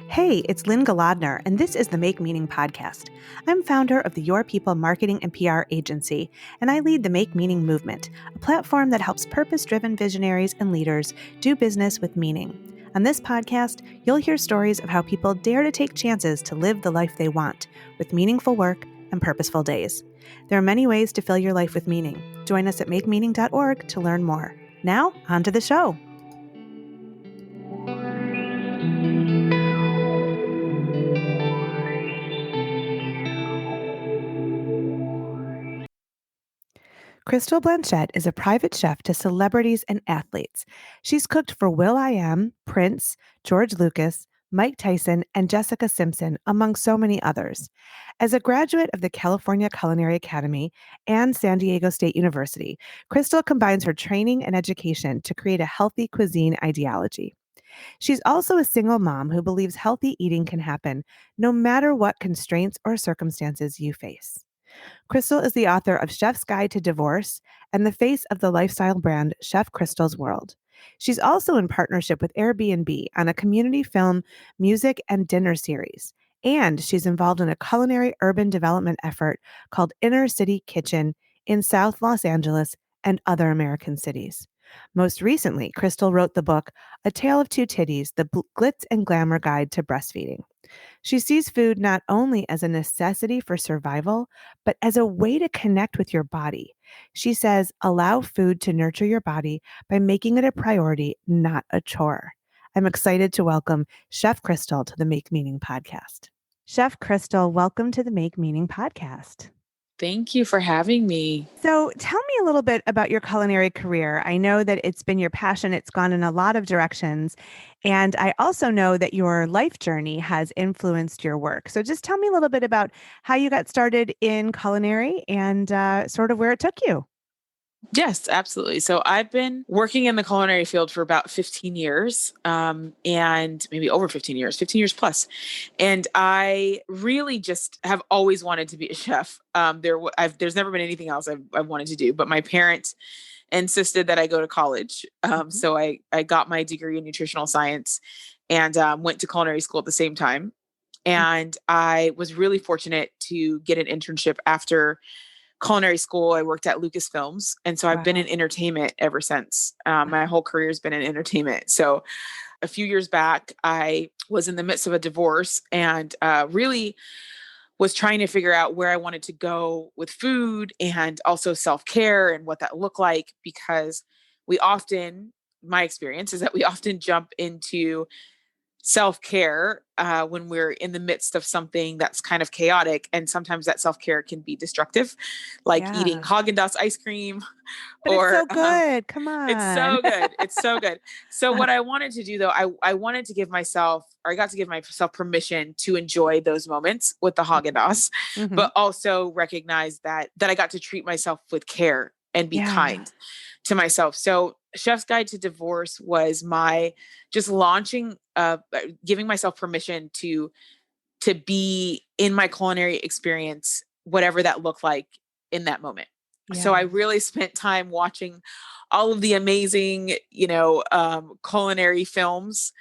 Hey, it's Lynn Galadner, and this is the Make Meaning podcast. I'm founder of the Your People marketing and PR agency, and I lead the Make Meaning movement, a platform that helps purpose-driven visionaries and leaders do business with meaning. On this podcast, you'll hear stories of how people dare to take chances to live the life they want, with meaningful work and purposeful days. There are many ways to fill your life with meaning. Join us at makemeaning.org to learn more. Now, on to the show. Crystal Blanchette is a private chef to celebrities and athletes. She's cooked for will.i.am, Prince, George Lucas, Mike Tyson, and Jessica Simpson, among so many others. As a graduate of the California Culinary Academy and San Diego State University, Crystal combines her training and education to create a healthy cuisine ideology. She's also a single mom who believes healthy eating can happen no matter what constraints or circumstances you face. Crystal is the author of Chef's Guide to Divorce and the face of the lifestyle brand Chef Crystal's World. She's also in partnership with Airbnb on a community film, music, and dinner series. And she's involved in a culinary urban development effort called Inner City Kitchen in South Los Angeles and other American cities. Most recently, Crystal wrote the book, A Tale of Two Titties, the Glitz and Glamour Guide to Breastfeeding. She sees food not only as a necessity for survival, but as a way to connect with your body. She says, allow food to nurture your body by making it a priority, not a chore. I'm excited to welcome Chef Crystal to the Make Meaning podcast. Chef Crystal, welcome to the Make Meaning podcast. Thank you for having me. So tell me a little bit about your culinary career. I know that it's been your passion. It's gone in a lot of directions. And I also know that your life journey has influenced your work. So just tell me a little bit about how you got started in culinary and sort of where it took you. Yes, absolutely. So I've been working in the culinary field for about 15 years, and maybe over 15 years plus. And I really just have always wanted to be a chef. There's never been anything else I've wanted to do, but my parents insisted that I go to college. So I got my degree in nutritional science and went to culinary school at the same time. And I was really fortunate to get an internship after culinary school. I worked at Lucasfilms. And so I've been in entertainment ever since. My whole career has been in entertainment. So a few years back, I was in the midst of a divorce and really was trying to figure out where I wanted to go with food and also self-care and what that looked like, because my experience is that we often jump into self-care when we're in the midst of something that's kind of chaotic. And sometimes that self-care can be destructive, like eating Haagen-Dazs ice cream. But it's so good. Come on. It's so good. It's so good. So what I wanted to do though, I wanted to give myself, or I got to give myself permission to enjoy those moments with the Haagen-Dazs, but also recognize that I got to treat myself with care and be kind to myself. So Chef's Guide to Divorce was my just launching, giving myself permission to be in my culinary experience, whatever that looked like in that moment. Yeah. So I really spent time watching all of the amazing, culinary films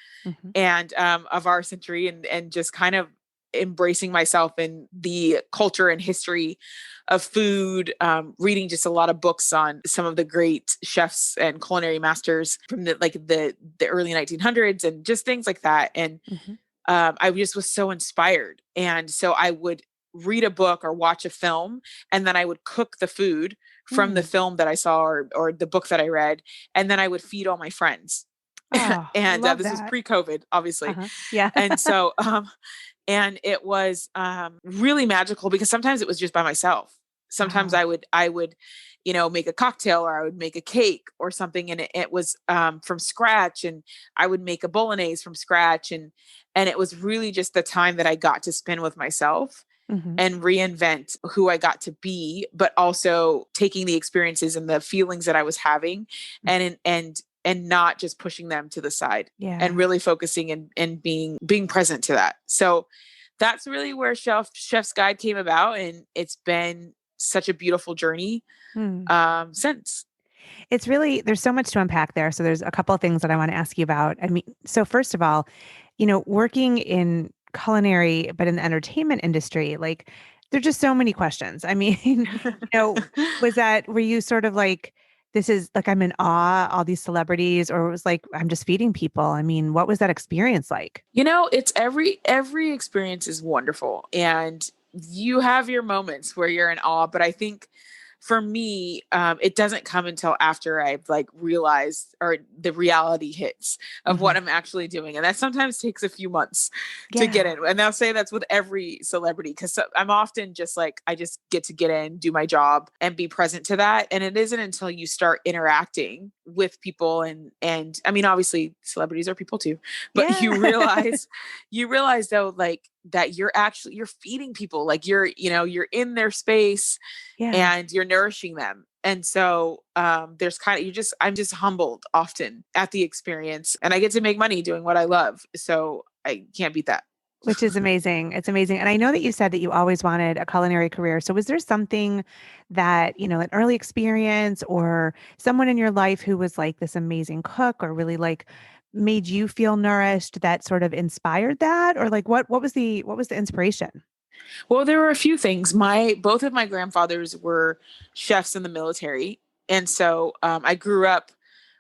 and of our century, and just kind of embracing myself in the culture and history of food, reading just a lot of books on some of the great chefs and culinary masters from the early 1900s and just things like that. And I just was so inspired. And so I would read a book or watch a film, and then I would cook the food from the film that I saw or the book that I read. And then I would feed all my friends. Oh, and this was pre-COVID, obviously. Yeah. And so, and it was really magical because sometimes it was just by myself. Sometimes I would, make a cocktail, or I would make a cake or something. And it was from scratch, and I would make a bolognese from scratch. And it was really just the time that I got to spend with myself and reinvent who I got to be, but also taking the experiences and the feelings that I was having and not just pushing them to the side and really focusing and being present to that. So that's really where Chef's Guide came about. And it's been such a beautiful journey since. It's really, there's so much to unpack there. So there's a couple of things that I want to ask you about. I mean, so first of all, working in culinary, but in the entertainment industry, like there're just so many questions. I mean, were you sort of like, this is like, I'm in awe, all these celebrities, or it was like, I'm just feeding people? I mean, what was that experience like? It's every experience is wonderful, and you have your moments where you're in awe, but I think for me, it doesn't come until after I've like realized or the reality hits of Hmm. what I'm actually doing. And that sometimes takes a few months to get Yeah. in. And I'll say that's with every celebrity because I'm often just like, I just get to get in, do my job and be present to that. And it isn't until you start interacting with people and I mean, obviously celebrities are people too, but Yeah. you realize though, like that you're feeding people, like you're in their space Yeah. and you're nourishing them. And so there's kind of I'm just humbled often at the experience, and I get to make money doing what I love. So I can't beat that. Which is amazing. It's amazing. And I know that you said that you always wanted a culinary career. So was there something that, an early experience or someone in your life who was like this amazing cook or really like made you feel nourished that sort of inspired that? Or like what was the inspiration? Well, there were a few things. My both of my grandfathers were chefs in the military, and so I grew up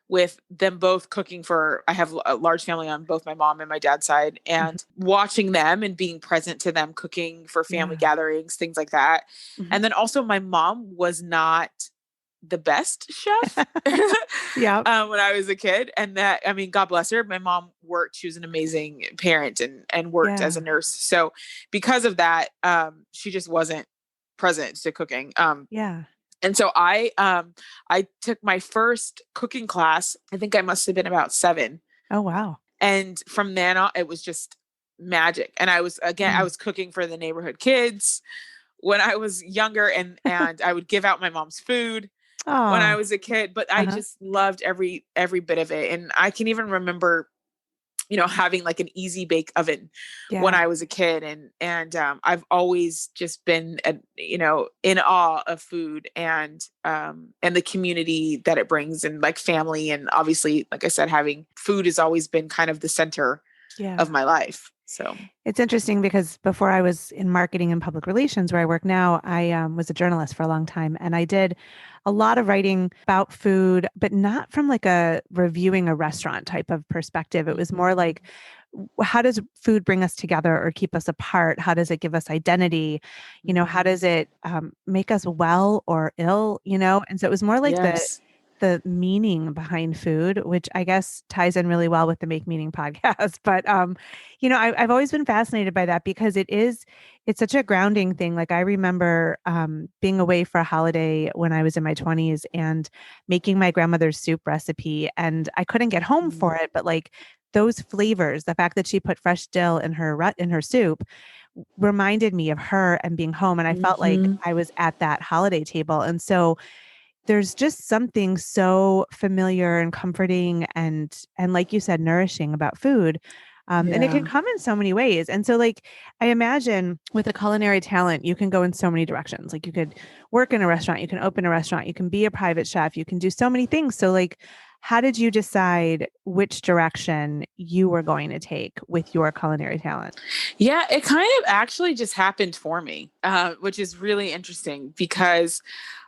with them both cooking for. I have a large family on both my mom and my dad's side, Mhm. and watching them and being present to them cooking for family Yeah. gatherings, things like that. Mhm. And then also, my mom was not the best chef Yeah. when I was a kid. And that, I mean, God bless her. My mom worked, she was an amazing parent and worked as Yeah. a nurse. So because of that, she just wasn't present to cooking. Yeah. And so I took my first cooking class. I think I must have been about 7. Oh, wow. And from then on, it was just magic. And I Mm. was cooking for the neighborhood kids when I was younger, and I would give out my mom's food when I Oh. was a kid, but I Uh-huh. just loved every bit of it. And I can even remember, having like an easy bake oven when Yeah. I was a kid, and I've always just been in awe of food and the community that it brings, and like family, and obviously, like I said, having food has always been kind of the center of Yeah. my life. So It's interesting because before I was in marketing and public relations, where I work now, I was a journalist for a long time. And I did a lot of writing about food, but not from like a reviewing a restaurant type of perspective. It was more like, how does food bring us together or keep us apart? How does it give us identity? How mhm. does it make us well or ill? And so it was more like Yes. the meaning behind food, which I guess ties in really well with the Make Meaning podcast. But I've always been fascinated by that because it's such a grounding thing. Like I remember being away for a holiday when I was in my 20s and making my grandmother's soup recipe, and I couldn't get home Mm. for it, but like those flavors, the fact that she put fresh dill in her soup reminded me of her and being home, and I felt like Mhm. I was at that holiday table. And so there's just something so familiar and comforting and like you said, nourishing about food. And it can Yeah. come in so many ways. And so like I imagine with a culinary talent, you can go in so many directions. Like you could work in a restaurant, you can open a restaurant, you can be a private chef, you can do so many things. So like how did you decide which direction you were going to take with your culinary talent? Yeah, it kind of actually just happened for me, which is really interesting because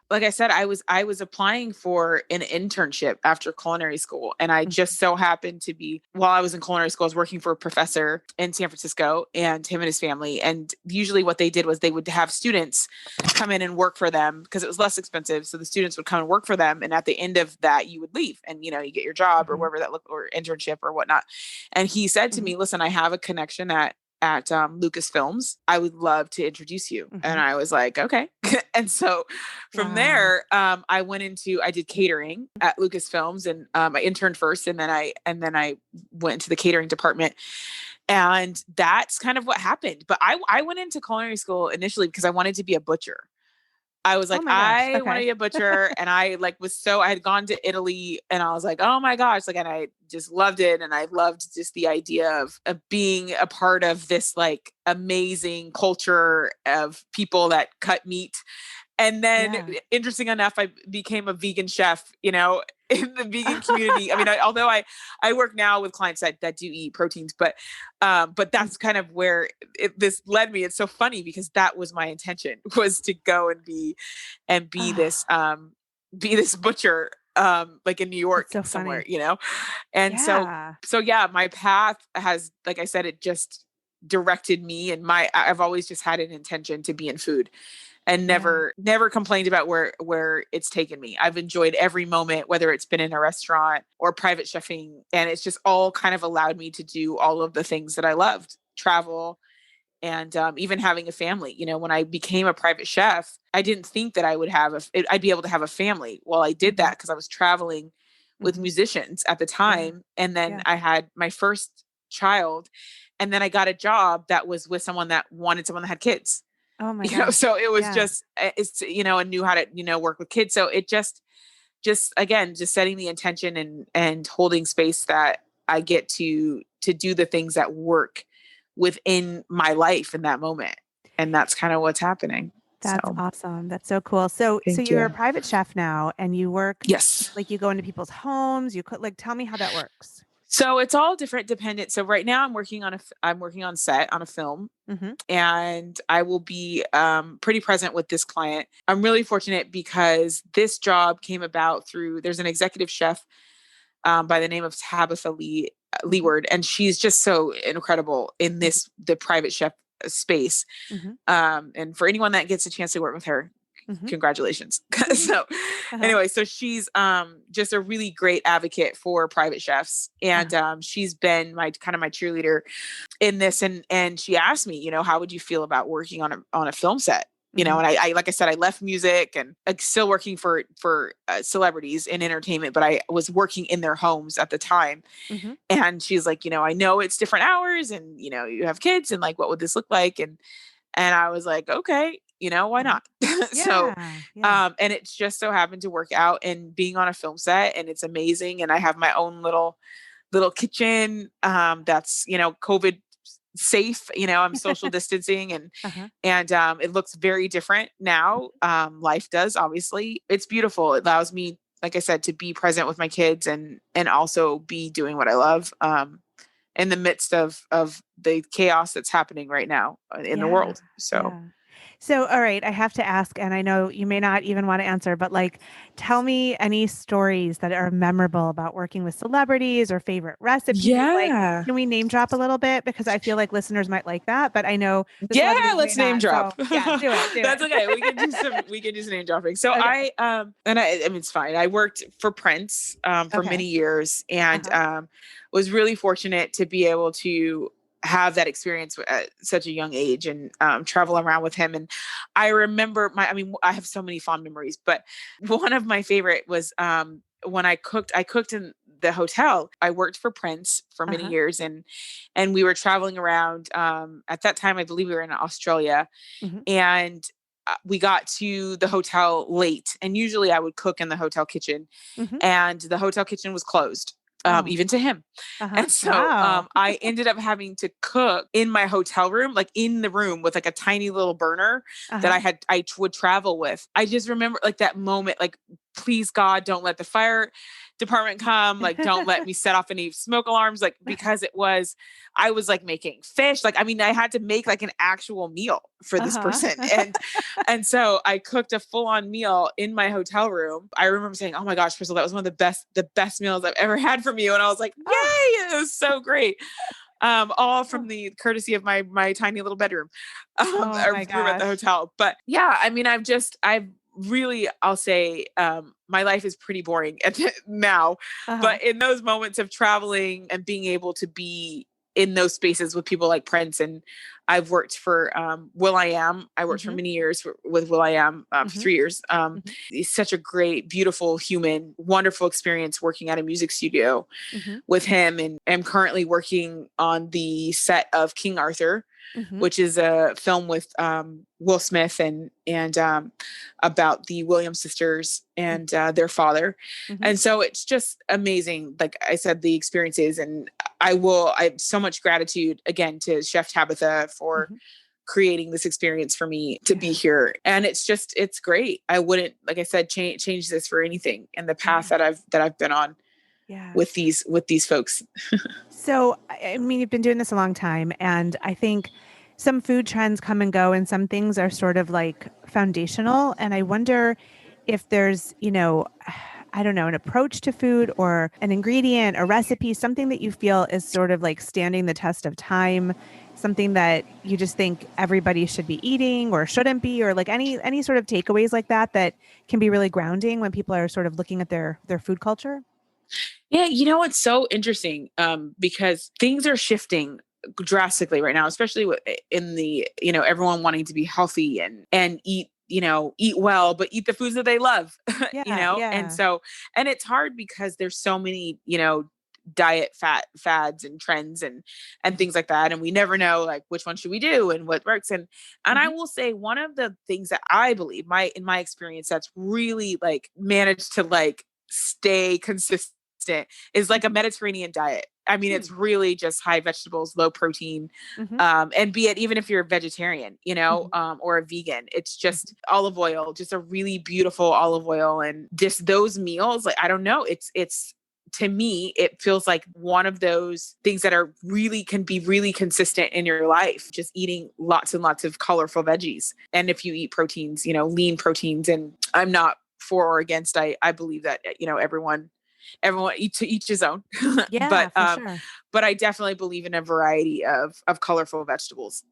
like I said, I was applying for an internship after culinary school, and I Mhm. just so happened to be while I was in culinary school, I was working for a professor in San Francisco, and him and his family. And usually, what they did was they would have students come in and work for them because it was less expensive. So the students would come and work for them, and at the end of that, you would leave, and you get your job or Mhm. wherever that look or internship or whatnot. And he said to Mhm. me, "Listen, I have a connection at Lucasfilms. I would love to introduce you." And Mhm. I was like, okay. And so from Wow. there, I did catering at Lucasfilms, and I interned first, and then I went into the catering department, and that's kind of what happened. But I went into culinary school initially because I wanted to be a butcher. I was Oh like, my gosh. I want to Okay. be a butcher. And I like I had gone to Italy, and I was like, oh my gosh. Like, and I just loved it. And I loved just the idea of being a part of this like amazing culture of people that cut meat. And then, Yeah. interesting enough, I became a vegan chef, in the vegan community. I mean, although I work now with clients that do eat proteins, but that's kind of where this led me. It's so funny because that was my intention, was to go and be this butcher, like in New That's York so somewhere, funny. And Yeah. so yeah, my path has, like I said, it just directed me, and I've always just had an intention to be in food, and Yeah. never complained about where it's taken me. I've enjoyed every moment, whether it's been in a restaurant or private chefing, and it's just all kind of allowed me to do all of the things that I loved, travel, and even having a family. When I became a private chef, I didn't think that I'd be able to have a family. Well, I did Mhm. that because I was traveling with Mhm. musicians at the Yeah. time, and then Yeah. I had my first child, and then I got a job that was with someone that wanted someone that had kids. Oh my gosh. So it was Yeah. just, and knew how to, work with kids. So it just again, just setting the intention, and holding space that I get to do the things that work within my life in that moment. And that's kind of what's happening. That's So awesome. That's so cool. So thank you're a you. private chef now and you work Yes. like you go into people's homes, you cook, like tell me how that works. So it's all different dependent. So right now I'm working on set on a film, Mhm. and I will be pretty present with this client. I'm really fortunate because this job came about through, there's an executive chef by the name of Tabitha Mhm. Leeward, and she's just so incredible in Mhm. the private chef space. Mhm. And for anyone that gets a chance to work with her, Mhm. congratulations. Mhm. So Uh-huh. anyway, so she's just a really great advocate for private chefs, Uh-huh. and she's been my kind of my cheerleader in this, and she asked me, how would you feel about working on a film set? Mhm. And I like I said, I left music, and I'm still working for celebrities in entertainment, but I was working in their homes at the time. Mhm. And she's like, I know it's different hours, and you have kids, and like, what would this look like? And I was like, okay, why Mhm. not? So, Yeah. Yeah. and it's just so happened to work out, and being on a film set, and it's amazing. And I have my own little kitchen, that's, COVID safe. I'm social distancing, and Uh-huh. it looks very different now. Life does, obviously. It's beautiful. It allows me, like I said, to be present with my kids, and also be doing what I love, in the midst of the chaos that's happening right now in the Yeah. world. So Yeah. So, all right, I have to ask, and I know you may not even want to answer, but like, tell me any stories that are memorable about working with celebrities or favorite recipes. Like, yeah. can we name drop a little bit? Because I feel like listeners might like that, but I know the Yeah, celebrities may let's name not. drop. So, yeah, do it. Do That's it. okay. We can do some name dropping. So Okay. I mean, it's fine. I worked for Prince for Okay. many years, and Uh-huh. was really fortunate to be able to have that experience at such a young age, and travel around with him. And I remember I mean, I have so many fond memories, but one of my favorite was when I cooked in the hotel. I worked for Prince for many Uh-huh. years, and we were traveling around. At that time, I believe we were in Australia, Hmm. and we got to the hotel late. And usually, I would cook in the hotel kitchen, Hmm. and the hotel kitchen was closed, Oh. even to him. Uh-huh. And so Wow. I ended up having to cook in my hotel room, like in the room with like a tiny little burner that Uh-huh. would travel with. I just remember like that moment, like, please God, don't let the fire department come. Like, don't let me set off any smoke alarms. Like, because I was like making fish. Like, I mean, I had to make like an actual meal for this Uh-huh. person. And so I cooked a full on meal in my hotel room. I remember saying, oh my gosh, Crystal, that was one of the best meals I've ever had from you. And I was like, Oh. yay, it was so great. All from the courtesy of my tiny little bedroom, Oh or my room at the gosh. hotel. But yeah, I mean, I've really, I'll say, my life is pretty boring now, Uh-huh. but in those moments of traveling and being able to be in those spaces with people like Prince, and I've worked for Will I Am. I worked for Hmm. many years with Will I Am, for Hmm. 3 years. Hmm. He's such a great, beautiful human, wonderful experience working at a music studio Hmm. with him, and am currently working on the set of King Arthur, Hmm. which is a film with Will Smith, and about the Williams sisters and their father. Hmm. And so it's just amazing. Like I said, the experiences, and I have so much gratitude again to Chef Tabitha for Hmm. creating this experience for me to be here. And it's great. I wouldn't, like I said, change this for anything in the path that I've been on with these folks. So, I mean, you've been doing this a long time, and I think some food trends come and go, and some things are sort of like foundational. And I wonder if there's, I don't know, an approach to food or an ingredient, a recipe, something that you feel is sort of like standing the test of time, something that you just think everybody should be eating or shouldn't be, or like any sort of takeaways like that that can be really grounding when people are sort of looking at their food culture. Yeah, it's so interesting because things are shifting drastically right now, especially in the, everyone wanting to be healthy and eat, eat well, but eat the foods that they love, And so, and it's hard because there's so many, diet fads and trends and things like that. And we never know like which one should we do and what works. And I will say one of the things that I believe in my experience that's really like managed to like stay consistent is like a Mediterranean diet. I mean, it's really just high vegetables, low protein, and be it even if you're a vegetarian, or a vegan, it's just olive oil, just a really beautiful olive oil, and just those meals. Like I don't know, it's to me, it feels like one of those things that are really can be really consistent in your life. Just eating lots and lots of colorful veggies, and if you eat proteins, lean proteins, and I'm not for or against. I believe that everyone eat to each his own. Yeah, for sure. But I definitely believe in a variety of colorful vegetables.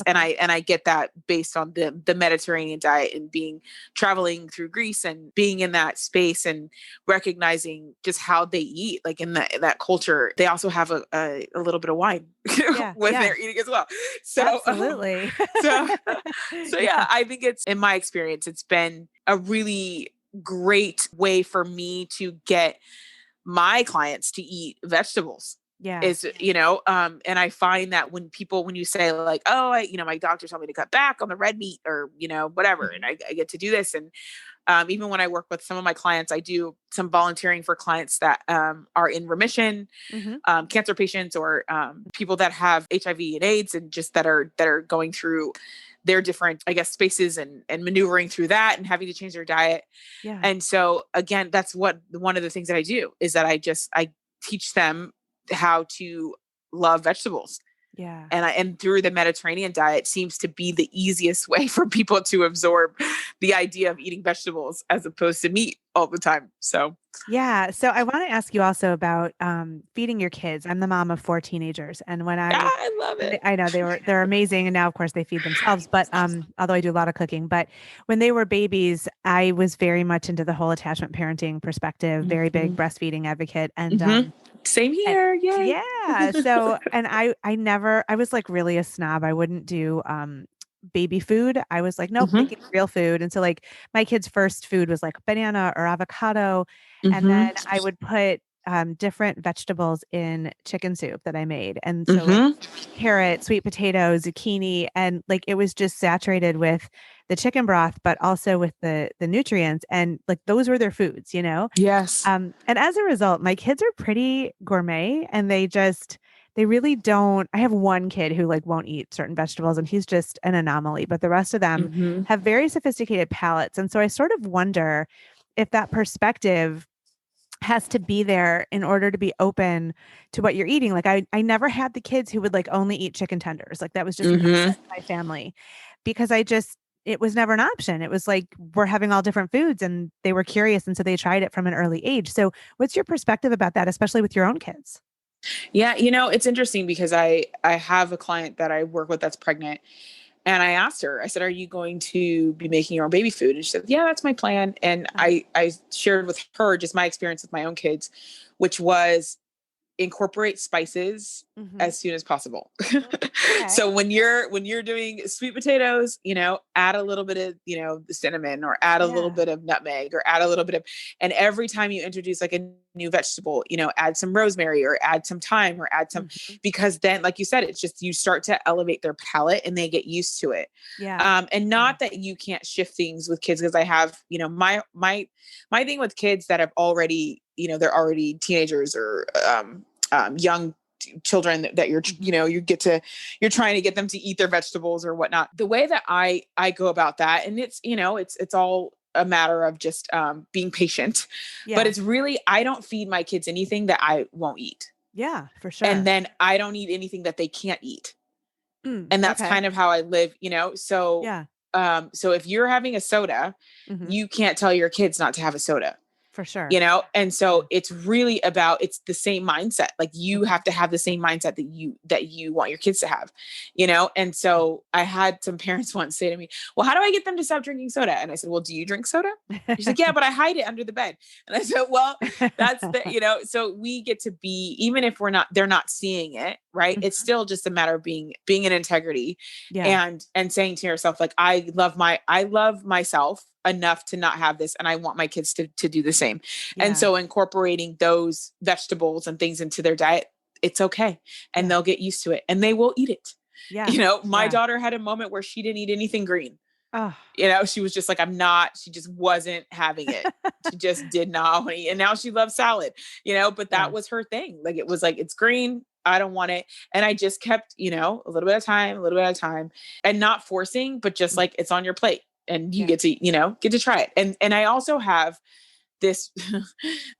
And I get that based on the Mediterranean diet and traveling through Greece and being in that space and recognizing just how they eat. Like in that culture, they also have a little bit of wine when they're eating as well. So absolutely. So yeah, I think it's, in my experience, it's been a really great way for me to get my clients to eat vegetables. And I find that when you say like, oh, my doctor told me to cut back on the red meat or, whatever, and I get to do this. And even when I work with some of my clients, I do some volunteering for clients that are in remission, cancer patients, or people that have HIV and AIDS, and just that are going through their different, I guess, spaces and maneuvering through that and having to change their diet. Yeah. And so again, that's one of the things that I do is that I teach them how to love vegetables. Yeah. And through the Mediterranean diet seems to be the easiest way for people to absorb the idea of eating vegetables as opposed to meat all the time. So yeah. So I want to ask you also about feeding your kids. I'm the mom of 4 teenagers, and when I love it. I know they're amazing, and now of course they feed themselves. But although I do a lot of cooking, but when they were babies, I was very much into the whole attachment parenting perspective. Very big breastfeeding advocate, and same here. Yeah. So, and I was like really a snob. I wouldn't do baby food. I was like, nope, making real food. And so like my kids' first food was like banana or avocado. And then I would put different vegetables in chicken soup that I made. And so like carrot, sweet potato, zucchini, and like it was just saturated with the chicken broth, but also with the nutrients. And like those were their foods, Yes. And as a result, my kids are pretty gourmet, and they really don't. I have one kid who like won't eat certain vegetables, and he's just an anomaly, but the rest of them have very sophisticated palates. And so I sort of wonder if that perspective has to be there in order to be open to what you're eating. Like I never had the kids who would like only eat chicken tenders. Like that was just not in my family, because it was never an option. It was like, we're having all different foods, and they were curious. And so they tried it from an early age. So what's your perspective about that, especially with your own kids? Yeah, it's interesting because I have a client that I work with that's pregnant, and I asked her, I said, "Are you going to be making your own baby food?" And she said, "Yeah, that's my plan." And I shared with her just my experience with my own kids, which was incorporate spices as soon as possible. Okay. So when you're doing sweet potatoes, add a little bit of, the cinnamon, or add a little bit of nutmeg, or add a little bit of, and every time you introduce like a new vegetable, add some rosemary, or add some thyme, or add some, because then, like you said, it's just, you start to elevate their palate and they get used to it. Yeah. And not that you can't shift things with kids, because I have, my thing with kids that have already, they're already teenagers or young children that you're, you're trying to get them to eat their vegetables or whatnot. The way that I go about that, and it's, it's all a matter of just being patient, but it's really, I don't feed my kids anything that I won't eat. Yeah, for sure. And then I don't eat anything that they can't eat. And that's kind of how I live, so, so if you're having a soda, you can't tell your kids not to have a soda. For sure. And so it's really about, it's the same mindset. Like you have to have the same mindset that you want your kids to have, And so I had some parents once say to me, well, how do I get them to stop drinking soda? And I said, well, do you drink soda? She's like, yeah, but I hide it under the bed. And I said, well, that's the, so we get to be, even if they're not seeing it, right? It's still just a matter of being in integrity and saying to yourself, like, I love myself enough to not have this. And I want my kids to do the same. Yeah. And so incorporating those vegetables and things into their diet, it's okay. And they'll get used to it and they will eat it. Yeah. My daughter had a moment where she didn't eat anything green. Oh. She was just like, she just wasn't having it. She just did not want to eat. And now she loves salad, but that was her thing. Like, it was like, it's green. I don't want it. And I just kept, a little bit of time and not forcing, but just like, it's on your plate. And you get to try it. And I also have this,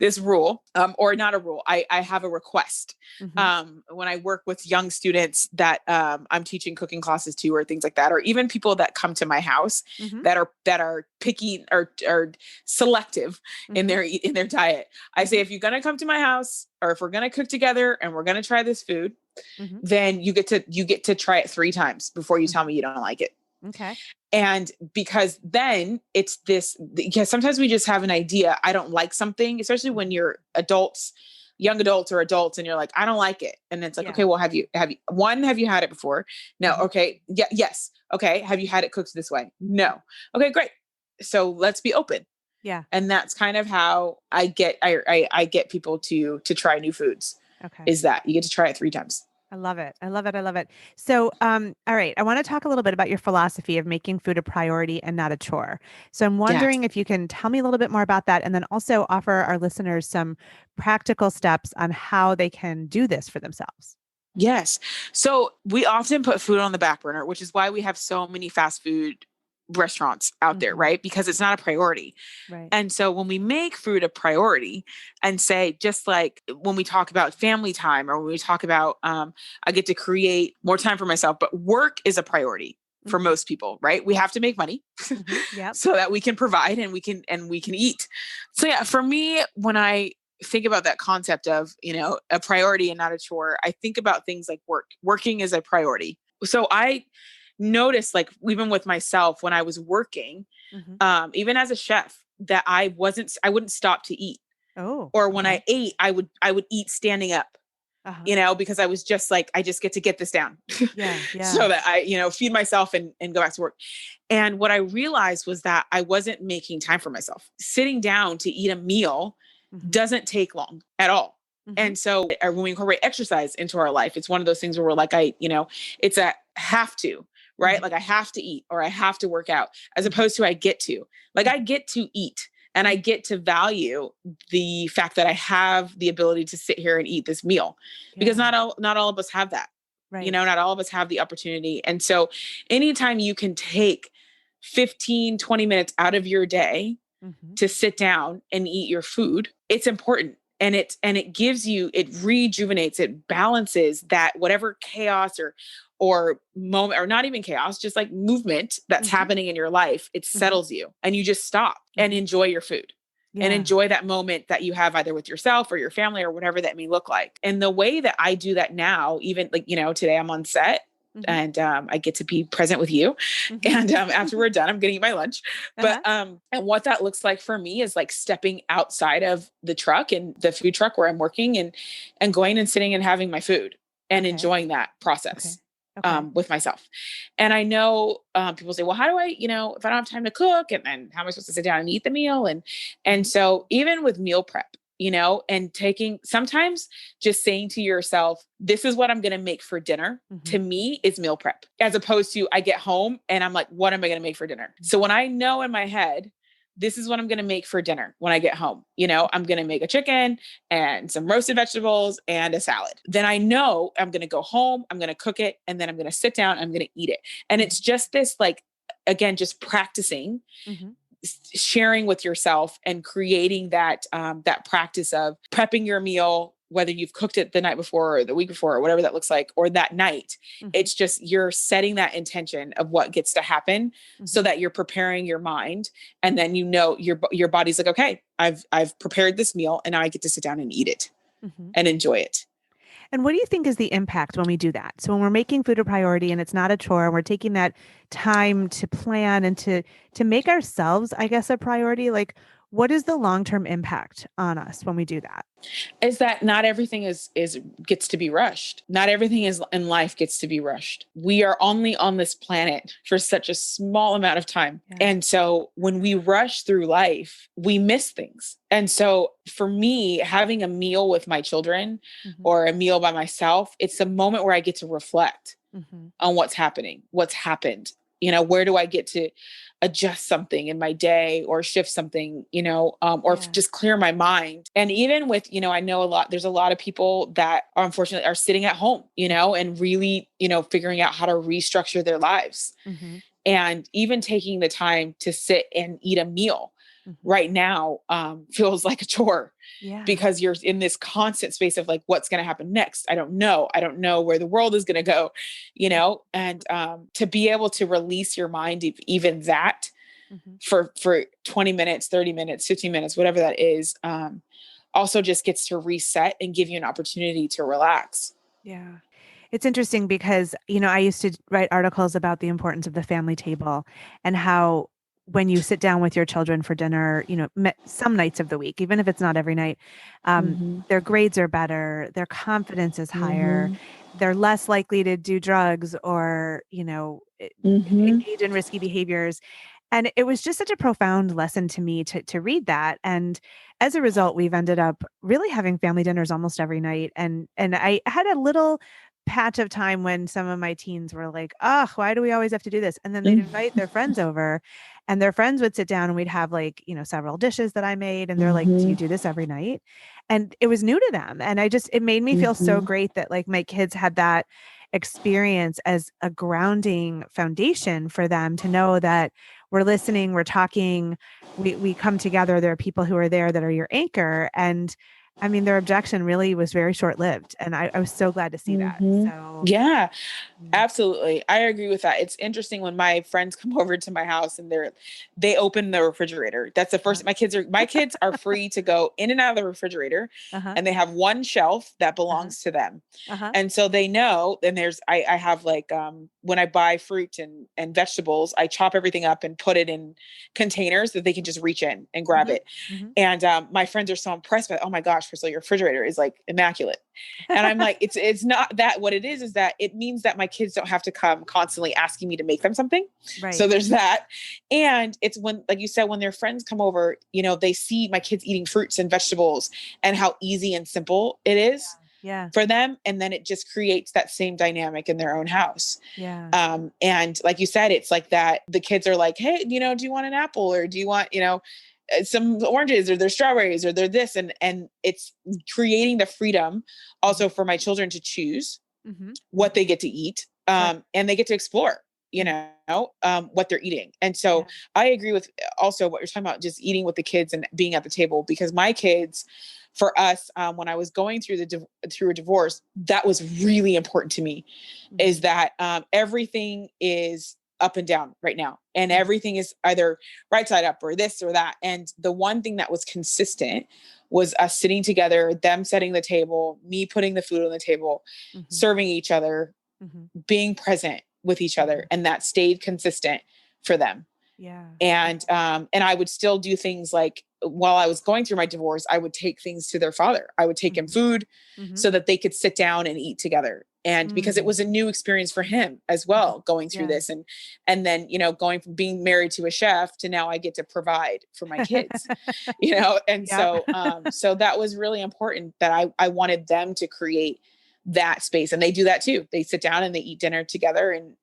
this rule, or not a rule. I have a request. When I work with young students that, I'm teaching cooking classes to, or things like that, or even people that come to my house that are picky or selective in their diet. I say, if you're going to come to my house, or if we're going to cook together and we're going to try this food, then you get to try it 3 times before you tell me you don't like it. Okay. And because then it's because sometimes we just have an idea. I don't like something, especially when you're young adults or adults, and you're like, I don't like it. And it's like, okay, well, have you had it before? No. Okay. Yeah. Yes. Okay. Have you had it cooked this way? No. Okay, great. So let's be open. Yeah. And that's kind of how I get people to try new foods. Okay. Is that you get to try it 3 times. I love it. So, all right. I want to talk a little bit about your philosophy of making food a priority and not a chore. So I'm wondering if you can tell me a little bit more about that, and then also offer our listeners some practical steps on how they can do this for themselves. Yes. So we often put food on the back burner, which is why we have so many fast food restaurants out there, right? Because it's not a priority. Right. And so when we make food a priority and say, just like when we talk about family time, or when we talk about, I get to create more time for myself, but work is a priority for most people, right? We have to make money so that we can provide and we can eat. So yeah, for me, when I think about that concept of, a priority and not a chore, I think about things like working is a priority. So I noticed, like, even with myself when I was working, even as a chef, that I wouldn't stop to eat. Oh, or when I ate, I would eat standing up, because I was just like, I just get to get this down so that I, feed myself and go back to work. And what I realized was that I wasn't making time for myself. Sitting down to eat a meal doesn't take long at all. And so when we incorporate exercise into our life, it's one of those things where we're like, it's a have to, right? Like, I have to eat, or I have to work out, as opposed to I get to. Like, I get to eat, and I get to value the fact that I have the ability to sit here and eat this meal, because not all of us have that. Right. Not all of us have the opportunity. And so anytime you can take 15, 20 minutes out of your day to sit down and eat your food, it's important. And it gives you, it rejuvenates, it balances that whatever chaos or moment, or not even chaos, just like movement that's happening in your life, it settles you, and you just stop and enjoy your food and enjoy that moment that you have either with yourself or your family or whatever that may look like. And the way that I do that now, even like, today I'm on set and I get to be present with you. And after we're done, I'm going to eat my lunch. But and what that looks like for me is like stepping outside of the truck and the food truck where I'm working, and going and sitting and having my food and enjoying that process. With myself. And I know people say, well, how do I, if I don't have time to cook, and then how am I supposed to sit down and eat the meal? And so even with meal prep, and sometimes just saying to yourself, this is what I'm going to make for dinner, to me is meal prep, as opposed to I get home and I'm like, what am I going to make for dinner? So when I know in my head this is what I'm going to make for dinner when I get home. I'm going to make a chicken and some roasted vegetables and a salad. Then I know I'm going to go home, I'm going to cook it, and then I'm going to sit down, I'm going to eat it. And it's just this, like, again, just practicing, sharing with yourself and creating that practice of prepping your meal, whether you've cooked it the night before or the week before or whatever that looks like, or that night. It's just, you're setting that intention of what gets to happen so that you're preparing your mind. And then, your body's like, okay, I've prepared this meal and now I get to sit down and eat it and enjoy it. And what do you think is the impact when we do that? So when we're making food a priority and it's not a chore, and we're taking that time to plan and to make ourselves, I guess, a priority, like, what is the long-term impact on us when we do that? Is that not everything gets to be rushed. Not everything in life gets to be rushed. We are only on this planet for such a small amount of time. Yeah. And so when we rush through life, we miss things. And so for me, having a meal with my children or a meal by myself, it's a moment where I get to reflect on what's happened. Where do I get to adjust something in my day or shift something, just clear my mind. And even with, I know there's a lot of people that are, unfortunately, are sitting at home, and really, figuring out how to restructure their lives. And even taking the time to sit and eat a meal right now feels like a chore. Yeah. Because you're in this constant space of like, what's going to happen next? I don't know where the world is going to go, and to be able to release your mind, even that for 20 minutes, 30 minutes, 15 minutes, whatever that is, also just gets to reset and give you an opportunity to relax. Yeah. It's interesting because, I used to write articles about the importance of the family table and how when you sit down with your children for dinner, some nights of the week, even if it's not every night, their grades are better, their confidence is higher, they're less likely to do drugs or, engage in risky behaviors. And it was just such a profound lesson to me to read that. And as a result, we've ended up really having family dinners almost every night. And I had a little patch of time when some of my teens were like, oh, why do we always have to do this? And then they'd invite their friends over and their friends would sit down and we'd have like, several dishes that I made. And they're like, do you do this every night? And it was new to them. And it made me feel so great that like my kids had that experience as a grounding foundation for them to know that we're listening, we're talking, we come together. There are people who are there that are your anchor. And I mean, their objection really was very short-lived. And I was so glad to see that. So yeah, absolutely. I agree with that. It's interesting when my friends come over to my house and they open the refrigerator. That's the first, my kids are free to go in and out of the refrigerator and they have one shelf that belongs to them. And so they know, and I have like, when I buy fruit and vegetables, I chop everything up and put it in containers that they can just reach in and grab it. And my friends are so impressed by, oh my gosh, Crystal, your refrigerator is like immaculate. And I'm like, it's not that. What it is that it means that my kids don't have to come constantly asking me to make them something. Right. So there's that. And it's when, like you said, when their friends come over, they see my kids eating fruits and vegetables and how easy and simple it is. Yeah. For them. And then it just creates that same dynamic in their own house. Yeah. And like you said, it's like that the kids are like, hey, do you want an apple or do you want, some oranges or there's strawberries or they're this and it's creating the freedom also for my children to choose what they get to eat. And they get to explore, what they're eating. And so I agree with also what you're talking about, just eating with the kids and being at the table, because my kids, for us, when I was going through through a divorce, that was really important to me, is that everything is up and down right now. And everything is either right side up or this or that. And the one thing that was consistent was us sitting together, them setting the table, me putting the food on the table, serving each other, being present with each other. And that stayed consistent for them. Yeah. And I would still do things like, while I was going through my divorce, I would take things to their father. I would take him food so that they could sit down and eat together. And because it was a new experience for him as well, going through this. And then, going from being married to a chef to now I get to provide for my kids, and so that was really important, that I wanted them to create that space. And they do that too. They sit down and they eat dinner together. And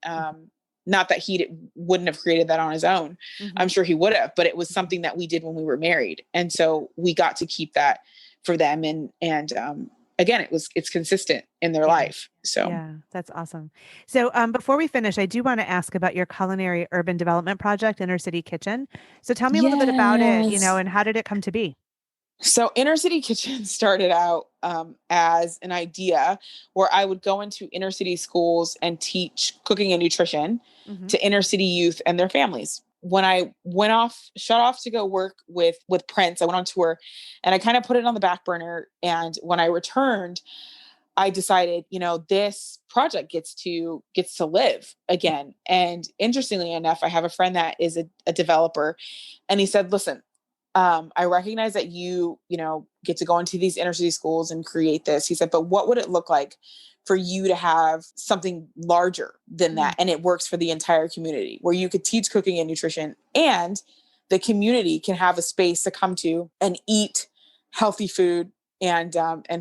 Not that wouldn't have created that on his own. I'm sure he would have, but it was something that we did when we were married. And so we got to keep that for them. And again, it's consistent in their life. So yeah, that's awesome. So before we finish, I do want to ask about your culinary urban development project, Inner City Kitchen. So tell me a little bit about it, and how did it come to be? So Inner City Kitchen started out as an idea where I would go into inner city schools and teach cooking and nutrition to inner city youth and their families. When I shut off to go work with Prince, I went on tour and I kind of put it on the back burner. And when I returned, I decided, this project gets to live again. And interestingly enough, I have a friend that is a developer, and he said, listen, I recognize that you get to go into these inner city schools and create this. He said, but what would it look like for you to have something larger than that? And it works for the entire community, where you could teach cooking and nutrition, and the community can have a space to come to and eat healthy food and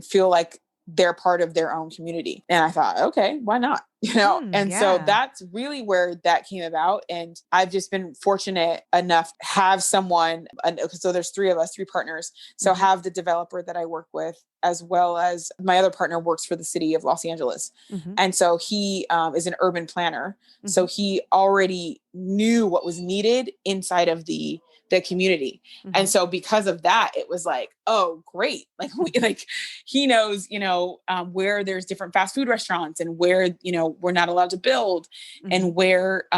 feel like they're part of their own community. And I thought, okay, why not? So that's really where that came about. And I've just been fortunate enough to have someone, so there's three of us, three partners. So have the developer that I work with, as well as my other partner works for the city of Los Angeles. And so he is an urban planner. So he already knew what was needed inside of the community. And so because of that, it was like, oh, great. Like he knows, where there's different fast food restaurants and where, we're not allowed to build and where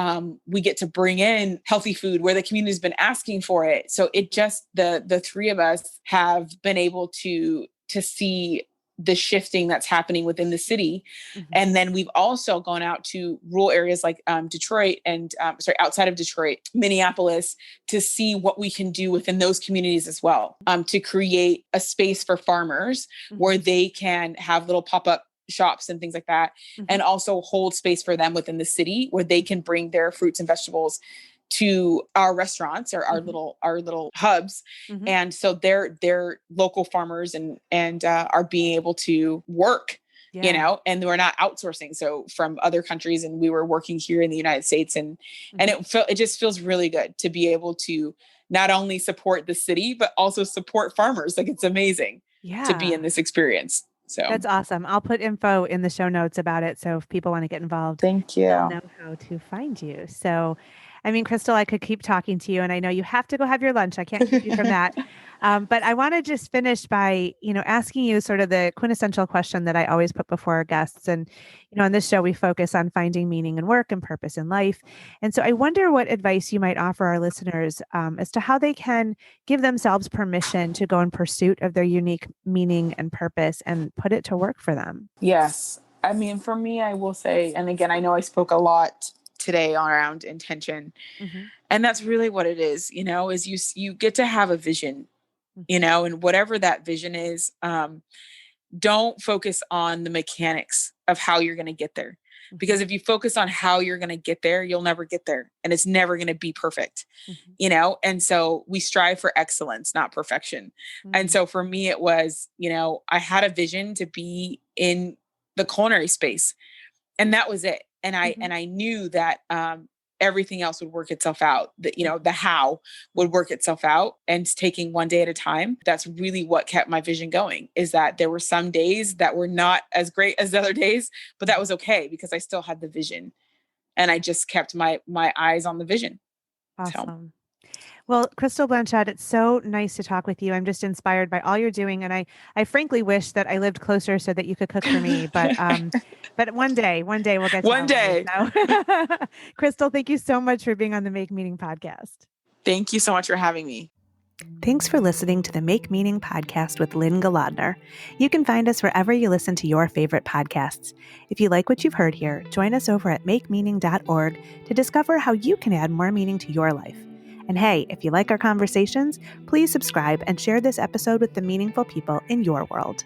we get to bring in healthy food, where the community's been asking for it. So it just, the three of us have been able to see the shifting that's happening within the city. And then we've also gone out to rural areas like Detroit and outside of Detroit, Minneapolis, to see what we can do within those communities as well, to create a space for farmers where they can have little pop-up shops and things like that, and also hold space for them within the city where they can bring their fruits and vegetables to our restaurants or our little hubs. And so they're local farmers and are being able to work, and we're not outsourcing. So from other countries, and we were working here in the United States, and it just feels really good to be able to not only support the city, but also support farmers. Like, it's amazing to be in this experience. So that's awesome. I'll put info in the show notes about it. So if people want to get involved, thank you. They'll know how to find you. So, I mean, Crystal, I could keep talking to you, and I know you have to go have your lunch. I can't keep you from that. But I want to just finish by, asking you sort of the quintessential question that I always put before our guests. And, on this show, we focus on finding meaning in work and purpose in life. And so I wonder what advice you might offer our listeners as to how they can give themselves permission to go in pursuit of their unique meaning and purpose and put it to work for them. Yes. I mean, for me, I will say, and again, I know I spoke a lot today around intention, and that's really what it is, is you get to have a vision, and whatever that vision is, don't focus on the mechanics of how you're going to get there. Because if you focus on how you're going to get there, you'll never get there, and it's never going to be perfect, And so we strive for excellence, not perfection. And so for me, it was, I had a vision to be in the culinary space, and that was it. And I knew that, everything else would work itself out, that, the how would work itself out, and taking one day at a time. That's really what kept my vision going, is that there were some days that were not as great as the other days, but that was okay because I still had the vision, and I just kept my eyes on the vision. Awesome. Well, Crystal Blanchette, it's so nice to talk with you. I'm just inspired by all you're doing. And I frankly wish that I lived closer so that you could cook for me. But one day we'll get to one day. So. Crystal, thank you so much for being on the Make Meaning podcast. Thank you so much for having me. Thanks for listening to the Make Meaning podcast with Lynn Galadner. You can find us wherever you listen to your favorite podcasts. If you like what you've heard here, join us over at makemeaning.org to discover how you can add more meaning to your life. And hey, if you like our conversations, please subscribe and share this episode with the meaningful people in your world.